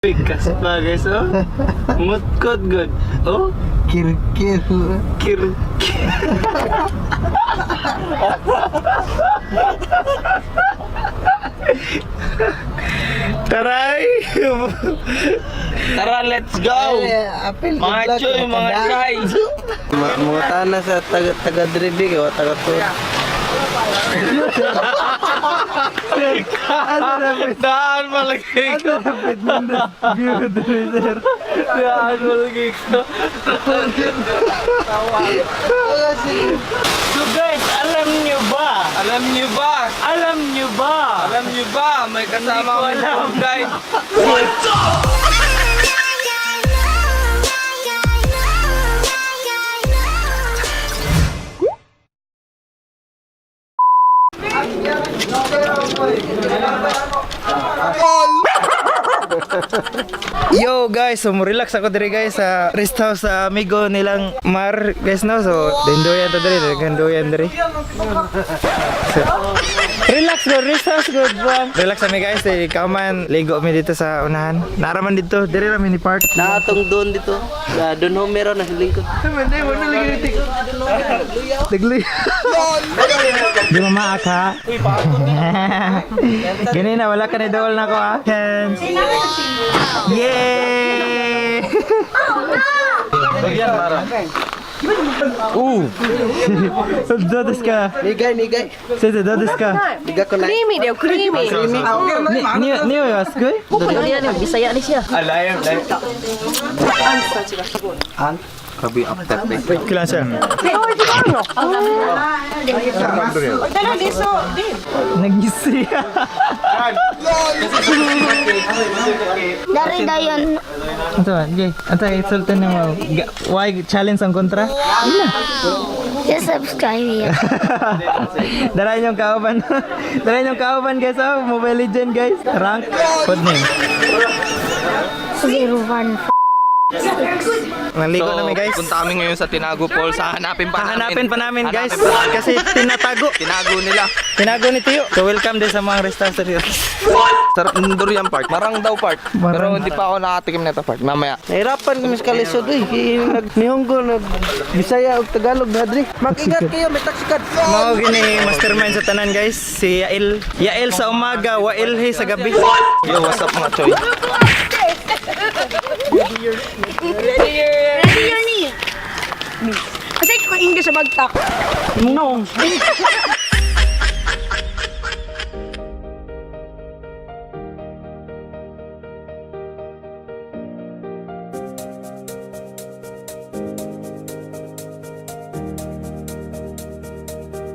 Pikas pa guys, oh. Mutkot good. Oh, Kir-kir. kir. Taray! Tara, let's go! Mga choy, mga chay! Mga tana sa taga-dribi o taga-tour. Daan malagay ko! Daan malagay ko! So guys, alam nyo ba? Alam niyo ba? Alam nyo ba? Alam niyo ba? May kasama kami tour guide. Yo guys, so relax ako diri guys sa rest house sa amigo nilang Mar guys no. So dendoyan to diri, dendoyan diri. So, relax go, rest house good bro. Relax kami guys, kaman ligo mi dito sa unahan. Naraman dito, diri ra mi ni park. Nakatong doon dito. Doon ho meron na lingkod. Dagli. Di mamaak ha. Gani na wala ka ni dawal na ko ha. Hands. Yay! Bagyan mara. Dodes ka. Nigay. Sese dodes ka. Liga ko na. Creamy daw, creamy. Niyo yaskoy? Durian ni Bisaya ni siya. Alayam. Kabi after take. Kailan siya? Hoy, di ba no? Dala diso, din. Nagisi. Dari dayon Ito ba? Gay. Ito insultan mo. Why challenge ang kontra? Ila. ya subscribe ya. Darayan yung kauban. Darayan yung kauban guys. Oh, Mobile Legend guys. Rank. Code name. 01. Naligo namin guys. Punta kami ngayon sa Tinago Falls. Hahanapin Hahanapin pa namin guys. Hanapin pa namin. Kasi tinatago. Tinago nila. Tinago ni Tiyo. So welcome din sa mga restaurant sa Tiyo. Sarap ng durian part. Marang daw part. Marang. Pero hindi pa ako nakatikim na ito part. Mamaya. Nahirapan kami sa kalisod eh. Nihonggo, Bisaya o Tagalog na dri. Mag-ingat kayo, may taksikat. Mao gini mastermind sa tanan guys. Si Yael. Yael sa umaga, Waelhe sa gabi. Yo, what's up mga choy? Ready yun ni. Kasi ko English sa bagtak. No.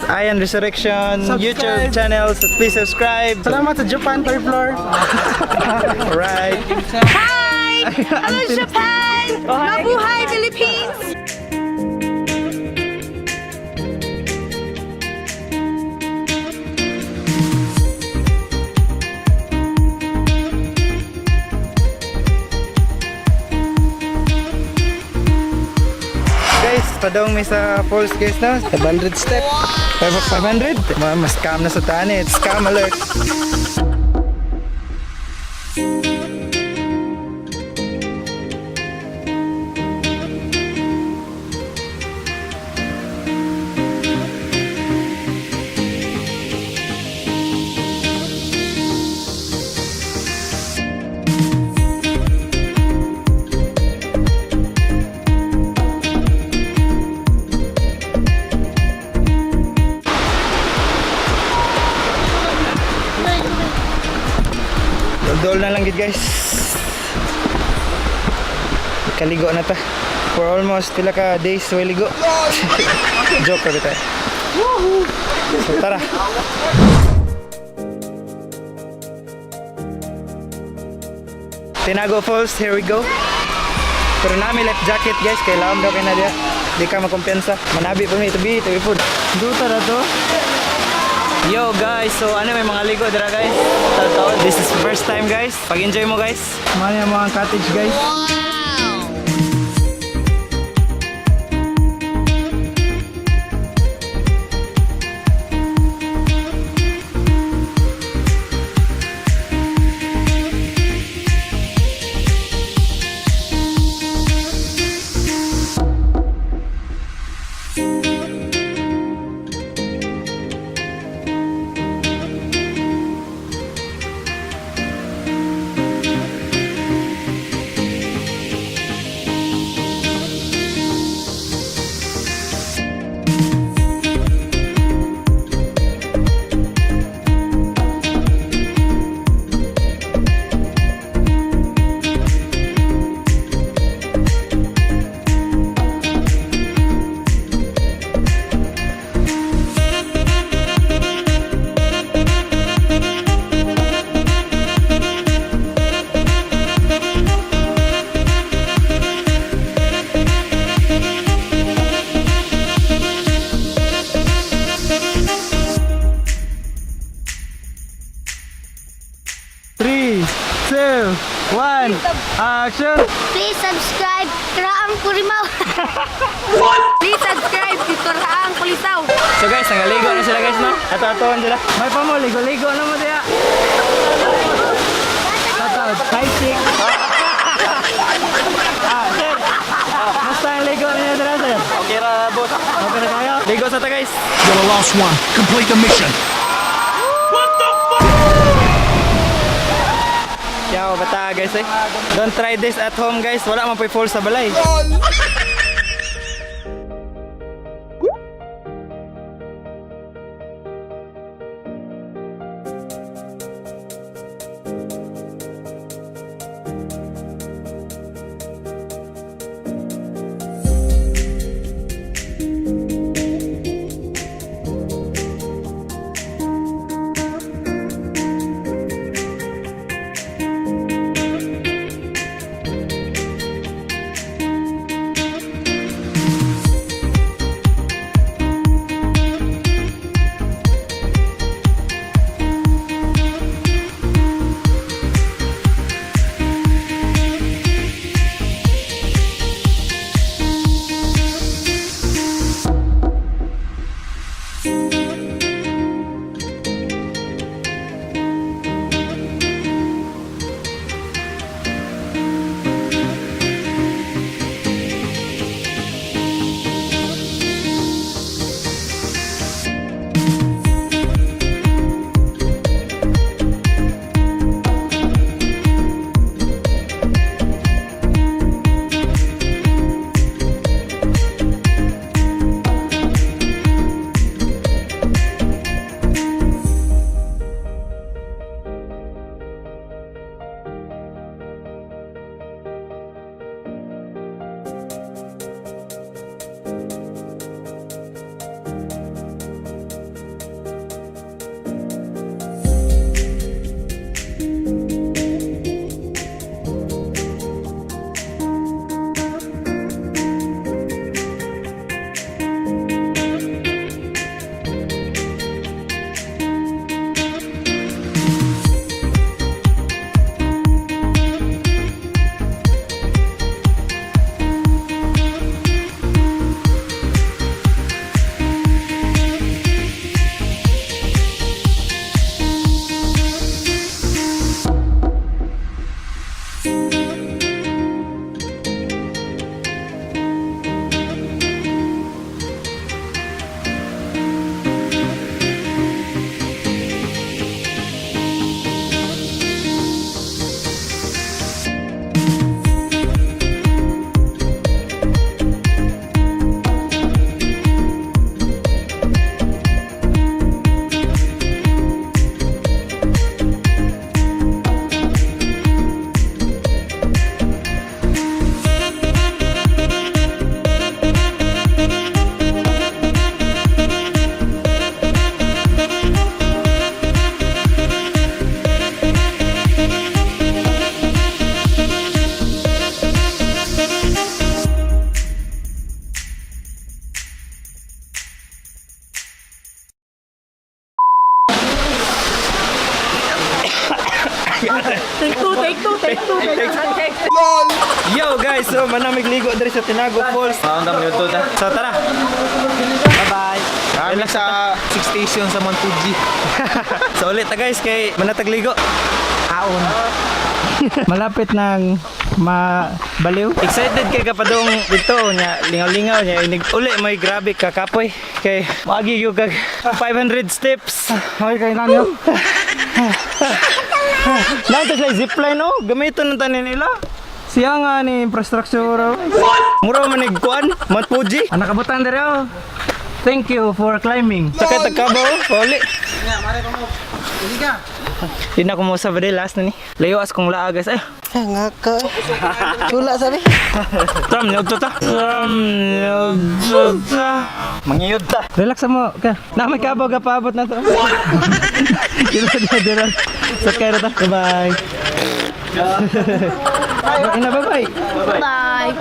Ayan Resurrection YouTube channel. So please subscribe. Salamat sa Japan, third floor. Right. Hi! Hello Japan! Mabuhay Philippines! Guys, padong may sa falls guys na. 500 step. 500? Mas scam na sa tani. It's scam alert. Dol na lang gid guys. Kaligo na ta. For almost pila ka days way ligo. Joke ra bitaw. So tara. Tinago Falls, here we go. Pero nami life jacket guys, kay laom daw kay na dia. Di ka makumpiyansa. Manabi pa mi tubi food. Duta ra to. Yo guys, so ano may mga ligo dira guys. This is first time guys. Pag-enjoy mo guys. Maya mga cottage guys. Action! Please subscribe. Keraang Kurimaw. Please subscribe dito Raang Pulisaw. So guys, nangaligo na sila guys, no? Ato-atoan sila. May pa mo, ligo-ligo na mo diya. Hi, chick. Sir. Basta ang ligo niya dira, sir. Okay ra, boss. Okay na tayo. Ligo sa ta guys. You're the last one. Complete the mission. Ciao, bata guys eh. Don't try this at home guys. Wala man po fall sa balay. Yo guys, so manamig ligo diri sa Tinago Falls. Ang dami nito ta. So tara. Bye-bye. Kami sa 6 station sa Mount Fuji. So ulit ta guys kay manatag ligo. Aon. Malapit nang mabaliw. Excited kay kapadong dito nya lingaw-lingaw nya inig uli may grabe ka kapoy kay magi yung kag 500 steps. Okay kay nanyo. Nanto sila zipline no? Gamiton ng tanin nila. Siya nga ni infrastructure. Mura man nigkuan, Mount Fuji. Anak kabutan diri oh. Thank you for climbing. Sakay tagkabaw, pauli. Nga, mare ko mo. Hindi ka. Hindi na ko mo sa video last na ni. Layo as kong laa guys. Ay. Nga ka. Chula sabi. Tram nyog to ta. Mangiyod ta. Relax mo ka. Na may kabaw ka paabot na to. Dira. Sakay na ta. Bye. Bye. Bye.